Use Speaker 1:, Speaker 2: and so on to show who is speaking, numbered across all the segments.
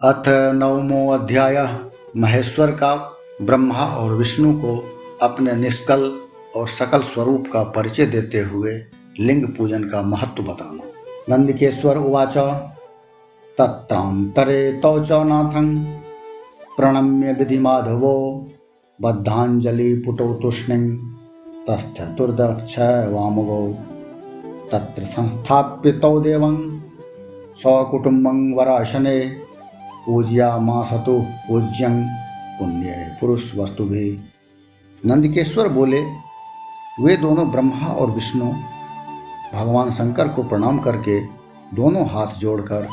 Speaker 1: अथ नवमो अध्याय। महेश्वर का ब्रह्मा और विष्णु को अपने निष्कल और सकल स्वरूप का परिचय देते हुए लिंग पूजन का महत्व बताना। नंदिकेश्वर उवाच तत्रांतरे तौ च नाथं प्रणम्य विधिमाधवो बद्धांजलि पुटौ तूष्णीं तस्थचतुर्दक्षय वामगौ तत्र संस्थाप्य तौ देवं सकुटुम्बं वराशने पूज्यामासतु पूज्यं पुण्य पुरुष वस्तु भी। नंदिकेश्वर बोले, वे दोनों ब्रह्मा और विष्णु भगवान शंकर को प्रणाम करके दोनों हाथ जोड़कर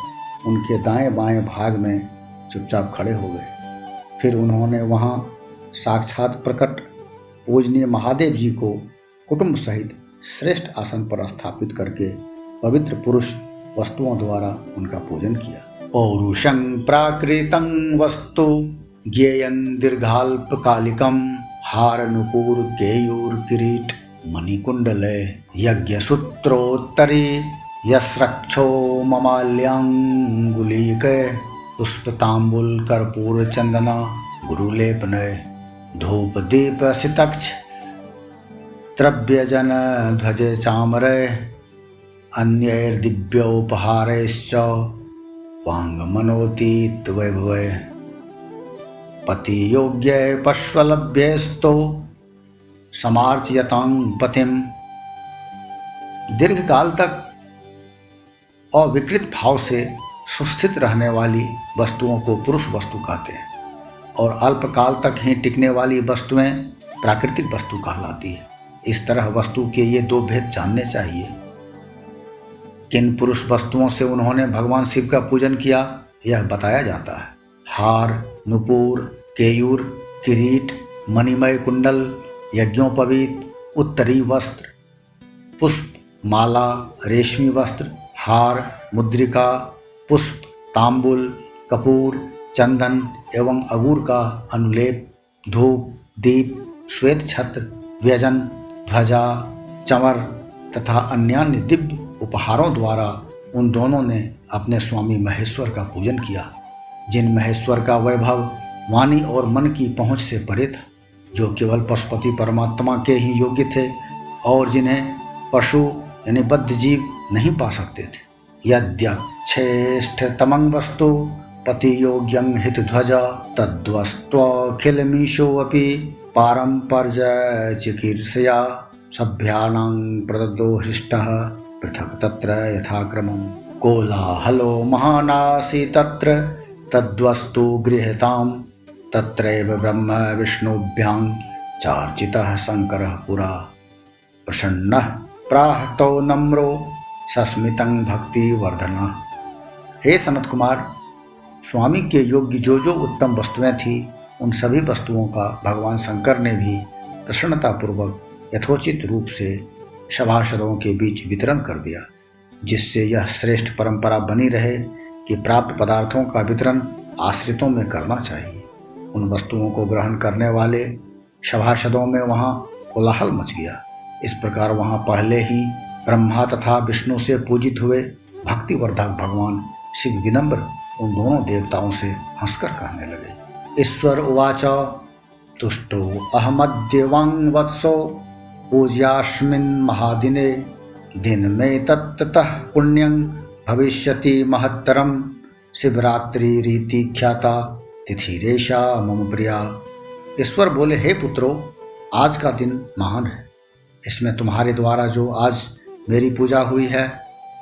Speaker 1: उनके दाएं बाएं भाग में चुपचाप खड़े हो गए। फिर उन्होंने वहां साक्षात प्रकट पूजनीय महादेव जी को कुटुंब सहित श्रेष्ठ आसन पर स्थापित करके पवित्र पुरुष वस्तुओं द्वारा उनका पूजन किया। पौरुषं प्राकृतं वस्तु ज्ञेयं दीर्घाल्पकालिकं हारनुपुर केयूर किरीट मणिकुंडले यज्ञसूत्रोत्तरी यस्रक्षो ममाल्याङ्गुलीक पुष्पताम्बुल कर्पूर चंदना गुरुलेपनय धूप दीप सितक्ष द्रव्यजन ध्वजे चामरे अन्यैर्दिव्योपहारैश्च वाङ्मनोतीत वैभवे पति योग्य पश्वलभ्यस्तो समार्चयतां पतिम। दीर्घ काल तक अविकृत भाव से सुस्थित रहने वाली वस्तुओं को पुरुष वस्तु कहते हैं और अल्पकाल तक ही टिकने वाली वस्तुएं प्राकृतिक वस्तु कहलाती है। इस तरह वस्तु के ये दो भेद जानने चाहिए। किन पुरुष वस्तुओं से उन्होंने भगवान शिव का पूजन किया यह बताया जाता है। हार, नुपुर, केयूर, किरीट, मणिमय कुंडल, यज्ञोपवीत, उत्तरी वस्त्र, पुष्प, माला, रेशमी वस्त्र, हार, मुद्रिका, पुष्प, तांबुल, कपूर, चंदन एवं अगूर का अनुलेप, धूप, दीप, श्वेत छत्र, व्यजन, ध्वजा, चमर तथा अन्य दिव्य उपहारों द्वारा उन दोनों ने अपने स्वामी महेश्वर का पूजन किया, जिन महेश्वर का वैभव वाणी और मन की पहुंच से परे था, जो केवल पशुपति परमात्मा के ही योग्य थे और जिन्हें पशु यानी बद्ध जीव नहीं पा सकते थे। यद्यक्षेष्ठतमं वस्तु पति योग्यं हित ध्वजा तद्वस्त्वखिलमीशो अपि पारंपर्य चिकीर्षया सभ्यानां प्रदत्तो हृष्टः पृथक् तत्र यथाक्रमं कोलाहलो महानासी तत्र तद्वस्तु गृहीतां तत्रैव ब्रह्म विष्णुभ्यां चार्चितः शंकरः पुरा प्रसन्नः प्राहतो नम्रो सस्मितं भक्ति वर्धनः। हे सनत कुमार, स्वामी के योग्य जो जो उत्तम वस्तुएं थी उन सभी वस्तुओं का भगवान शंकर ने भी प्रसन्नतापूर्वक यथोचित रूप से सभासदों के बीच वितरण कर दिया, जिससे यह श्रेष्ठ परंपरा बनी रहे कि प्राप्त पदार्थों का वितरण आश्रितों में करना चाहिए। उन वस्तुओं को ग्रहण करने वाले सभासदों में वहाँ कोलाहल मच गया। इस प्रकार वहाँ पहले ही ब्रह्मा तथा विष्णु से पूजित हुए भक्तिवर्धक भगवान शिव विनम्र उन दोनों देवताओं से हंसकर कहने लगे। ईश्वर उवाच तुष्टो अहमद्य वत्सो पूज्यास्मिन् महादिने दिन में तत्तः पुण्यं भविष्यति महत्तरम शिवरात्रि रीति ख्याता तिथिरेशा मम प्रिया। ईश्वर बोले, हे पुत्रों, आज का दिन महान है। इसमें तुम्हारे द्वारा जो आज मेरी पूजा हुई है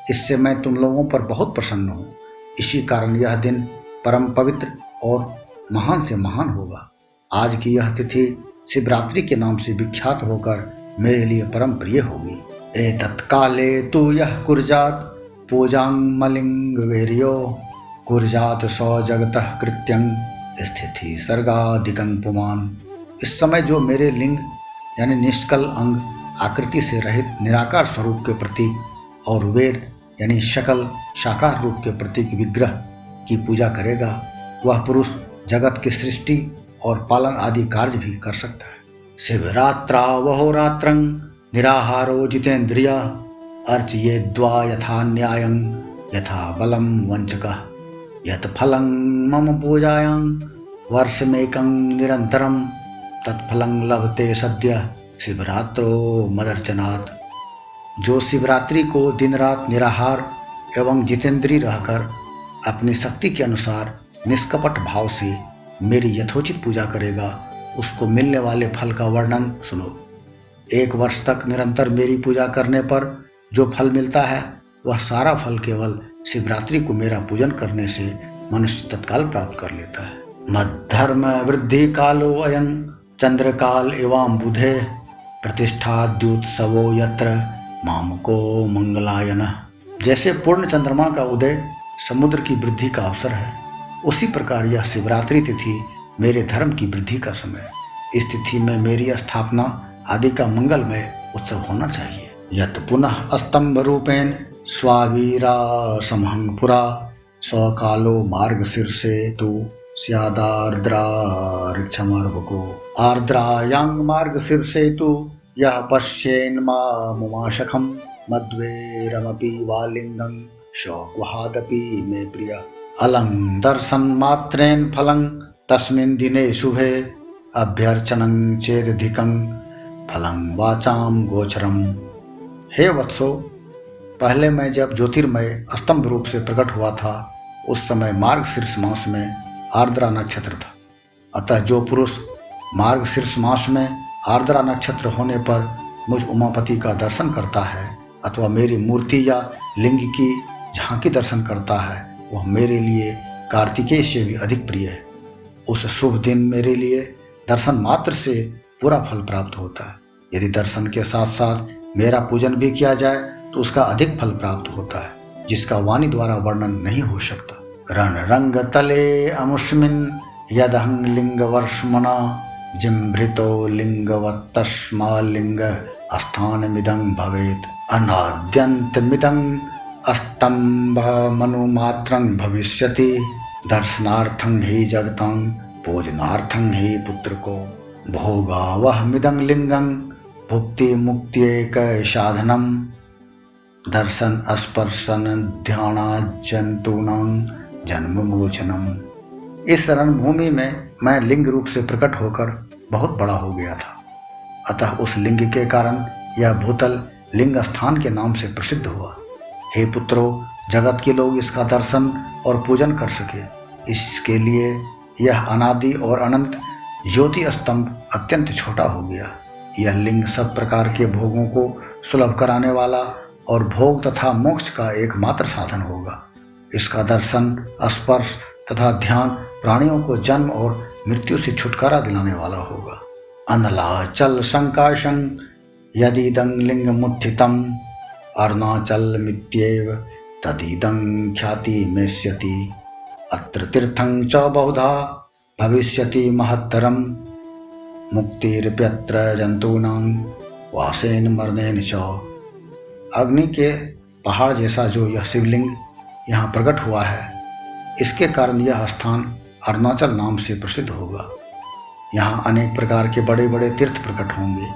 Speaker 1: इससे मैं तुम लोगों पर बहुत प्रसन्न हूँ। इसी कारण यह दिन परम पवित्र और महान से महान होगा। आज की यह तिथि शिवरात्रि के नाम से विख्यात होकर मेरे लिए परम प्रिय होगी। एतत्काले तु यः कुर्यात् पूजां मलिंग वीर्यो कुर्यात् सौ जगतः कृत्यं स्थिति सर्गाधिकं पुमान्। इस समय जो मेरे लिंग यानी निष्कल अंग आकृति से रहित निराकार स्वरूप के प्रतीक और वेद यानी शकल साकार रूप के प्रतीक विग्रह की पूजा करेगा, वह पुरुष जगत की सृष्टि और पालन आदि कार्य भी कर सकता है। शिवरात्रावहोरात्रं निराहारो जितेन्द्रिया अर्चयेद्वा यथा न्यायं यथा बलम वंचकः। यत् फलं मम पूजायां वर्षमेकं निरन्तरं तत्फलं लभते सद्य शिवरात्रो मदर्चनात्। जो शिवरात्रि को दिन रात निराहार एवं जितेंद्रीय रहकर अपनी शक्ति के अनुसार निष्कपट भाव से मेरी यथोचित पूजा करेगा, उसको मिलने वाले फल का वर्णन सुनो। 1 वर्ष तक निरंतर मेरी पूजा करने पर जो फल मिलता है, वह सारा फल केवल शिवरात्रि को मेरा पूजन करने से मनुष्य तत्काल प्राप्त कर लेता है। मद्धर्म वृद्धि कालो अयं चंद्रकाल एवं बुधे प्रतिष्ठाद्युत्सवो यत्र मामको मंगलायन। जैसे पूर्ण चंद्रमा का उदय समुद्र की वृद्धि का अवसर है, उसी प्रकार यह शिवरात्रि तिथि मेरे धर्म की वृद्धि का समय। इस तिथि में मेरी स्थापना आदि का मंगलमय उत्सव होना चाहिए। यत पुनः स्तंभ रूपेण स्वावीरा समहंग पुरा स्वकालो मार्ग शीर्षे तु स्यादार्द्रा ऋक्षमार्गको आर्द्रायांग मार्ग शीर्षे तु यः पश्येन् मामुमाशखं मद्वेरमपि वालिंगं शौक्वहादपि मे प्रिय अलं दर्शन मात्रेण फलं तस्मिन् दिने शुभे अभ्यर्चनं चेदधिकं फलं वाचाम गोचरम। हे वत्सो, पहले मैं जब ज्योतिर्मय स्तंभ रूप से प्रकट हुआ था, उस समय मार्गशीर्ष मास में आर्द्रा नक्षत्र था। अतः जो पुरुष मार्गशीर्ष मास में आर्द्रा नक्षत्र होने पर मुझ उमापति का दर्शन करता है अथवा मेरी मूर्ति या लिंग की झांकी दर्शन करता है, वह मेरे लिए कार्तिकेय से भी अधिक प्रिय है। उस शुभ दिन मेरे लिए दर्शन मात्र से पूरा फल प्राप्त होता है। यदि दर्शन के साथ साथ मेरा पूजन भी किया जाए तो उसका अधिक फल प्राप्त होता है, जिसका वाणी द्वारा वर्णन नहीं हो सकता। रण रंग तले अमुष्मिन यदहं लिंग वर्ष्मणा जिम्भृतो लिंगवत्तस्मालिंग स्थानमिदं भवेत् अनाद्यन्तमिदं स्तम्भमनुमात्रं भविष्यति दर्शनार्थं हि जगतं पूजनार्थं हि पुत्रको भोगावहमिदं लिंगं भुक्ति मुक्त्येक साधनं दर्शन स्पर्शन ध्यानाजंतूनां जन्म मोचनम। इस रणभूमि में मैं लिंग रूप से प्रकट होकर बहुत बड़ा हो गया था, अतः उस लिंग के कारण यह भूतल लिंग स्थान के नाम से प्रसिद्ध हुआ। हे पुत्रों, जगत के लोग इसका दर्शन और पूजन कर सके, इसके लिए यह अनादि और अनंत ज्योति स्तंभ अत्यंत छोटा हो गया। यह लिंग सब प्रकार के भोगों को सुलभ कराने वाला और भोग तथा मोक्ष का एकमात्र साधन होगा। इसका दर्शन, स्पर्श तथा ध्यान प्राणियों को जन्म और मृत्यु से छुटकारा दिलाने वाला होगा। अनलाचल संकाशं यदिदं लिंगमुत्थितम् अरुणाचल मित्येव तदिदं ख्याति मेष्यति अत्र तीर्थं च बहुधा भविष्यति महत्तरं मुक्तिरप्यत्र जंतूनां वासेन मरणेन च। अग्नि के पहाड़ जैसा जो यह शिवलिंग यहाँ प्रकट हुआ है, इसके कारण यह स्थान अरुणाचल नाम से प्रसिद्ध होगा। यहाँ अनेक प्रकार के बड़े बड़े तीर्थ प्रकट होंगे।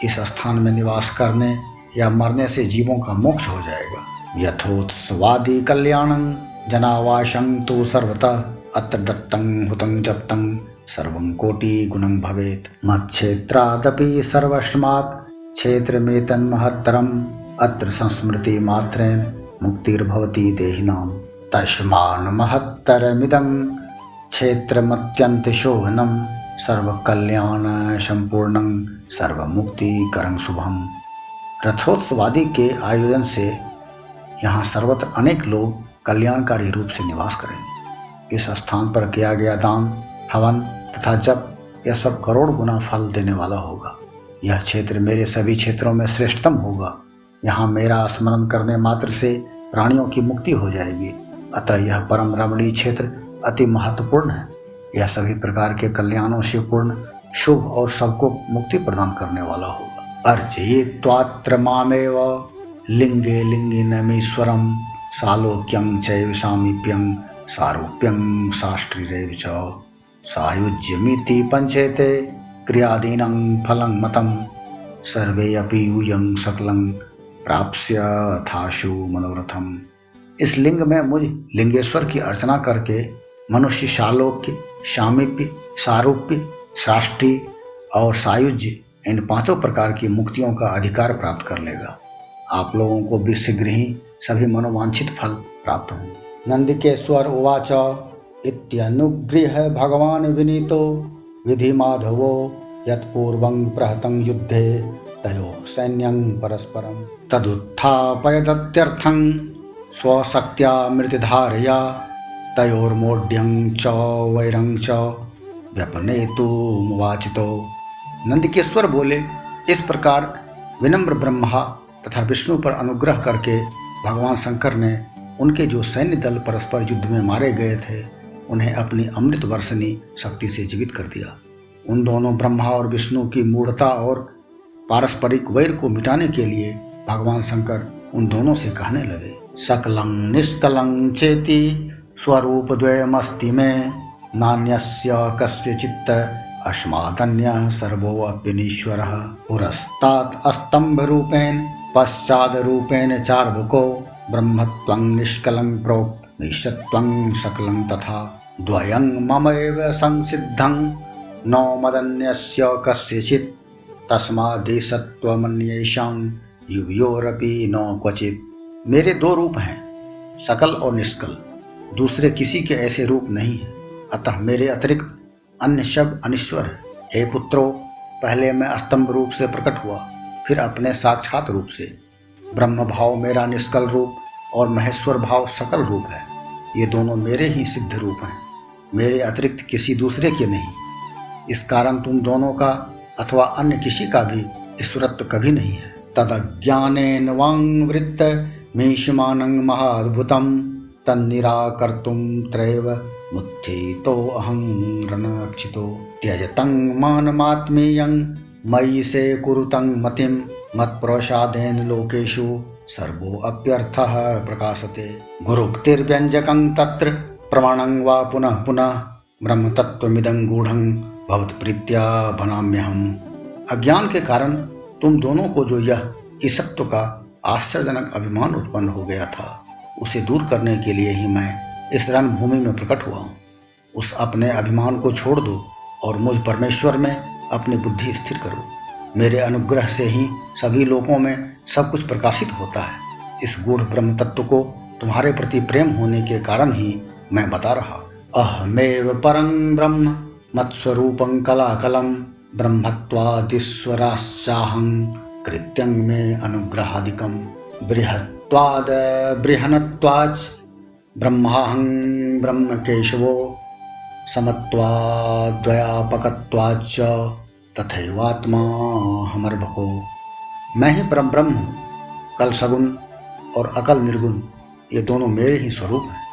Speaker 1: इस स्थान में निवास करने या मरने से जीवों का मोक्ष हो जाएगा। यथोत्सवादि कल्याणं जनावासं तु सर्वतः अत्र दत्तं हुतं जप्तं सर्वं कोटि गुणं भवेत् मच्छेत्रादपि सर्वस्मात् क्षेत्रमेतन्महत्तरम् अत्र संस्मृति मात्रेण मुक्तिर्भवति देहिनां तस्मान् महत्तरमिदं क्षेत्रमत्यन्त शोभनं सर्वकल्याण संपूर्णं सर्वमुक्तिकरं शुभम्। रथोत्सवादि के आयोजन से यहाँ सर्वत्र अनेक लोग कल्याणकारी रूप से निवास करेंगे। इस स्थान पर किया गया दान, हवन तथा जप यह सब करोड़ गुना फल देने वाला होगा। यह क्षेत्र मेरे सभी क्षेत्रों में श्रेष्ठतम होगा। यहाँ मेरा स्मरण करने मात्र से प्राणियों की मुक्ति हो जाएगी। अतः यह परम रमणीय क्षेत्र अति महत्वपूर्ण है। यह सभी प्रकार के कल्याणों से पूर्ण, शुभ और सबको मुक्ति प्रदान करने वाला होगा। अर्चयित्वात्र मामेव लिंगे लिंगिनमीश्वरं सालोक्यं चैव सामीप्यं सारूप्यं शास्त्रीरेव च सायुज्यमिति पंचेते क्रियादीनं फलं मतं सर्वे अपि यूयं सकलं प्राप्स्यथाशु मनोरथम्। इस लिंग में मुझ लिंगेश्वर की अर्चना करके मनुष्य शालोक्य, शामीप्य, सारूप्य, साष्टी और सायुज्य इन 5 प्रकार की मुक्तियों का अधिकार प्राप्त कर लेगा। आप लोगों को भी शीघ्र ही सभी मनोवांछित फल प्राप्त होंगे। नंदिकेश्वर उवाच इत्यनुगृह्य भगवान विनीतो विधि माधवो यत्पूर्वं प्रहतं युद्धे तयो सैन्यं परस्परं तदुत्थापयदत्यर्थं स्वशक्त्या मृतिधारया तयोर्मोढ्यं च वैरं च व्यपनेतुमुवाचितो। नंदिकेश्वर बोले, इस प्रकार विनम्र ब्रह्मा तथा विष्णु पर अनुग्रह करके भगवान शंकर ने उनके जो सैन्य दल परस्पर युद्ध में मारे गए थे उन्हें अपनी अमृत वर्षणी शक्ति से जीवित कर दिया। उन दोनों ब्रह्मा और विष्णु की मूढ़ता और पारस्परिक वैर को मिटाने के लिए भगवान शंकर उन दोनों से कहने लगे, सकलं निष्कलं चेति स्वरूप द्वयमस्ति में नान्यस्य कस्यचित् अस्मादन्यः सर्वोऽप्यनीश्वरः पुरस्तात् स्तंभ रूपेण पश्चाद रूपेण चार्वको ब्रह्मत्वं निष्कलं प्रोक्त ईशत्वं सकलं तथा द्वयं ममैव संसिद्धं न मदन्यस्य कस्यचित् तस्मादेशत्वमन्येषां युवयोरपि न क्वचित्। मेरे 2 रूप हैं, सकल और निष्कल, दूसरे किसी के ऐसे रूप नहीं है, अतः मेरे अतिरिक्त अन्य सब अनिश्वर है। हे पुत्रों, पहले मैं स्तंभ रूप से प्रकट हुआ, फिर अपने साक्षात रूप से। ब्रह्म भाव मेरा निष्कल रूप और महेश्वर भाव सकल रूप है। ये दोनों मेरे ही सिद्ध रूप हैं, मेरे अतिरिक्त किसी दूसरे के नहीं। इस कारण तुम दोनों का अथवा अन्य किसी का भी ईश्वरत्व कभी नहीं है। तदज्ञानेन वाङ्वृत्त मीशमानं महाद्भुतं तन्निराकर्तुं त्रैव मुत्थितो अहं रणरक्षितो त्यजतं मानमात्मीयं मयि से कुरुतं मतिं मत्प्रसादेन लोकेषु सर्वोऽप्यर्थः प्रकाशते। गुरुक्तिर्व्यञ्जकं तत्र प्रमाणं वा पुनः पुनः ब्रह्मतत्त्वमिदं गूढ़ं भवत्प्रीत्या भनाम्यहम्। अज्ञान के कारण तुम दोनों को जो यह ईशत्व का आश्चर्यजनक अभिमान उत्पन्न हो गया था, उसे दूर करने के लिए ही मैं इस रणभूमि में प्रकट हुआ हूँ। उस अपने अभिमान को छोड़ दो और मुझ परमेश्वर में अपनी बुद्धि स्थिर करो। मेरे अनुग्रह से ही सभी लोकों में सब कुछ प्रकाशित होता है। इस गूढ़ ब्रह्म तत्व को तुम्हारे प्रति प्रेम होने के कारण ही मैं बता रहा। अहमेव परं ब्रह्म मत्स्वरूपं कलाकलं ब्रह्मत्वादिश्वराश्चाहं कृत्यं मे अनुग्रहादिकं बृहत्वाद बृहनत्वाच् ब्रह्माहं ब्रह्मकेशवो समत्वाद्वयापकत्वाच्च तथैवात्मा हमर्भको। मैं ही परम ब्रह्म हूँ। कल सगुण और अकल निर्गुण ये दोनों मेरे ही स्वरूप हैं।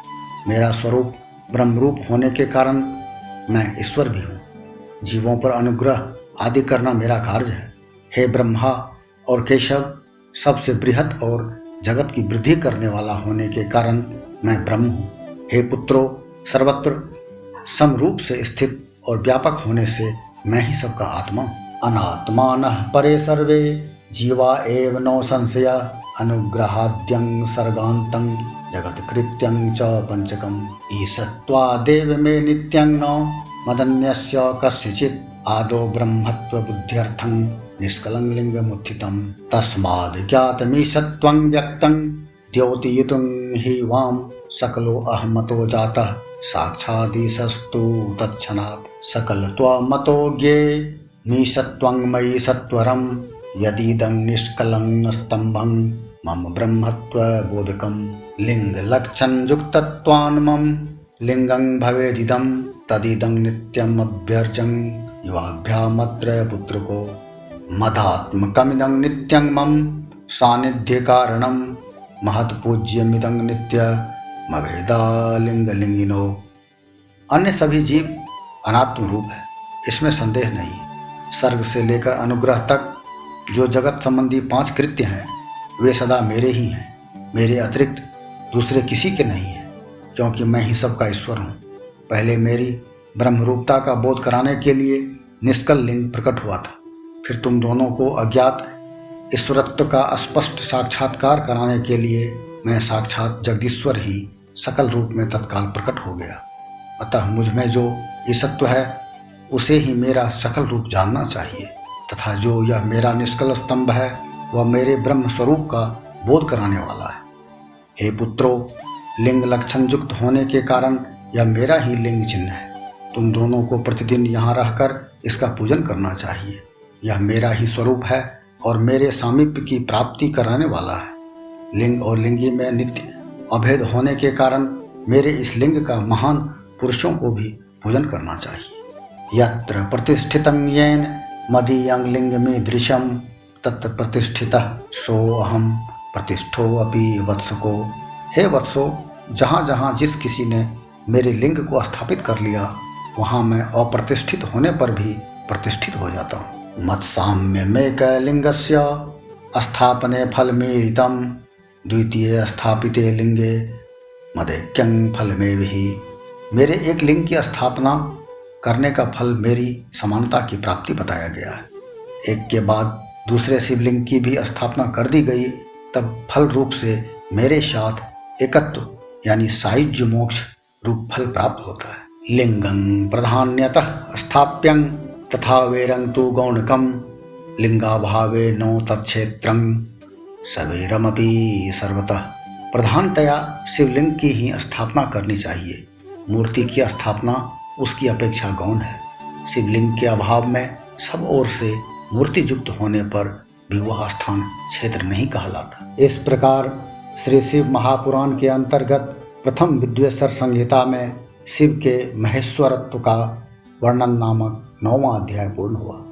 Speaker 1: मेरा स्वरूप ब्रह्मरूप होने के कारण मैं ईश्वर भी हूँ। जीवों पर अनुग्रह आदि करना मेरा कार्य है। हे ब्रह्मा और केशव, सबसे बृहत और जगत की वृद्धि करने वाला होने के कारण मैं ब्रह्म हूँ। हे पुत्रों, सर्वत्र समरूप से स्थित और व्यापक होने से मैं ही सबका आत्मा हूँ। अनात्मानः परे सर्वे जीवा एव नो संशय अनुग्रहाद्यं सर्गान्तं जगत्कृत्यं च पंचकम् ईशत्वादेव मे नित्यं न मदन्यस्य कस्यचित् आदौ ब्रह्मत्व बुद्ध्यर्थं निष्कलं लिंगमुत्थितं तस्माद् ज्ञातमीशत्वं व्यक्तं द्योतयितुं हि वां सकलो अहमतो जातः साक्षादीशस्तु तत्क्षणात् सकलत्वमतो ज्ञे मीशत्वं मयि सत्वरं यदीदं निष्कलं स्तम्भं मम ब्रह्मत्व बोधकं लिङ्गलक्षणयुक्तत्वान्मम लिङ्गं भवेदिदं तदिदं नित्यम् अभ्यर्चं युवाभ्यामत्र पुत्रको मदात्मकमिदं नित्यं मम सान्निध्यकारणं महत्पूज्यमिदं नित्यमभेदालिङ्गलिङ्गिनो। अन्य सभी जीव अनात्म रूप है, इसमें संदेह नहीं। सर्ग से लेकर अनुग्रह तक जो जगत संबंधी 5 कृत्य हैं वे सदा मेरे ही हैं। मेरे अतिरिक्त दूसरे किसी के नहीं हैं, क्योंकि मैं ही सबका ईश्वर हूँ। पहले मेरी ब्रह्मरूपता का बोध कराने के लिए निष्कल लिंग प्रकट हुआ था। फिर तुम दोनों को अज्ञात ईश्वरत्व का स्पष्ट साक्षात्कार कराने के लिए मैं साक्षात जगदीश्वर ही सकल रूप में तत्काल प्रकट हो गया। अतः मुझ में जो ईसत्व है उसे ही मेरा सकल रूप जानना चाहिए, तथा जो यह मेरा निष्कल स्तंभ है वह मेरे ब्रह्म स्वरूप का बोध कराने वाला है। हे पुत्रों, लिंग लक्षण युक्त होने के कारण यह मेरा ही लिंग चिन्ह है। तुम दोनों को प्रतिदिन यहाँ रहकर इसका पूजन करना चाहिए। यह मेरा ही स्वरूप है और मेरे सामीप्य की प्राप्ति कराने वाला है। लिंग और लिंगी में नित्य अभेद होने के कारण मेरे इस लिंग का महान पुरुषों को भी पूजन करना चाहिए। यत्र प्रतिष्ठितं येन मदीयं लिंगमीदृशं तत्र प्रतिष्ठितः सोऽहं प्रतिष्ठो अपि वत्सको। हे वत्सो, जहाँ जहाँ जिस किसी ने मेरे लिंग को स्थापित कर लिया वहाँ मैं अप्रतिष्ठित होने पर भी प्रतिष्ठित हो जाता हूँ। मत्साम्यमेकलिंगस्य स्थापने फलमेरितं द्वितीय स्थापिते लिंगे मदैक्यं फलमेविहि। मेरे एक लिंग की स्थापना करने का फल मेरी समानता की प्राप्ति बताया गया है। एक के बाद दूसरे शिवलिंग की भी स्थापना कर दी गई, तब फल रूप से मेरे साथ एकत्व यानी सायुज्य मोक्ष रूप फल प्राप्त होता है। लिंगं प्रधान्यतः स्थाप्यं तथा वेरं तु गौणकं लिंगाभावे नो तत्क्षेत्रं सवेरमपि सर्वतः। प्रधानतया शिवलिंग की ही स्थापना करनी चाहिए। मूर्ति की स्थापना उसकी अपेक्षा गौण है। शिवलिंग के अभाव में सब ओर से मूर्ति युक्त होने पर भी वह स्थान क्षेत्र नहीं कहलाता। इस प्रकार श्री शिव महापुराण के अंतर्गत प्रथम विद्वेश्वर संहिता में शिव के महेश्वरत्व का वर्णन नामक 9वां अध्याय पूर्ण हुआ।